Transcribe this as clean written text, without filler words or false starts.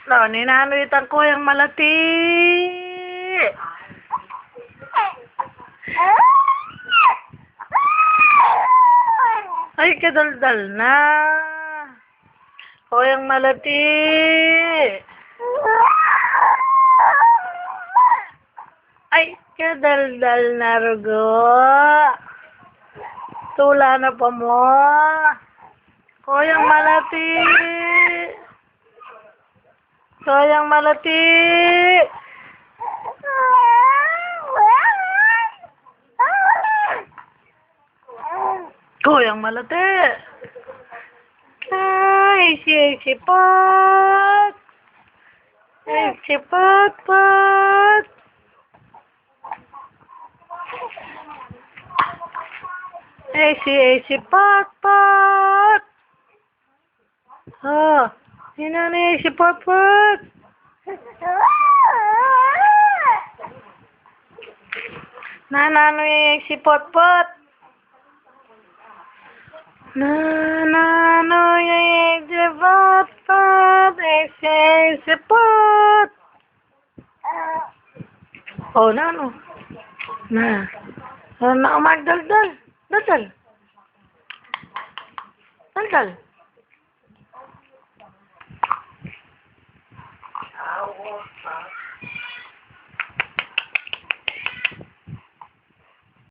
No, ninanoitan ko yung malati. Ay, kadaldal na. Koyang malati. Ay, kadaldal na rugo. Tula na pa mo. Koyang malati. Koyang malati. Koyang malati. Ay, sipat. Ay, sipat. Ay, sipat. Oh, sino na si Pat. Nanano yung si Pat. Nanano yung si Pat. Si Pat. Oh, nano. Na. Na magdaldal. Daldal.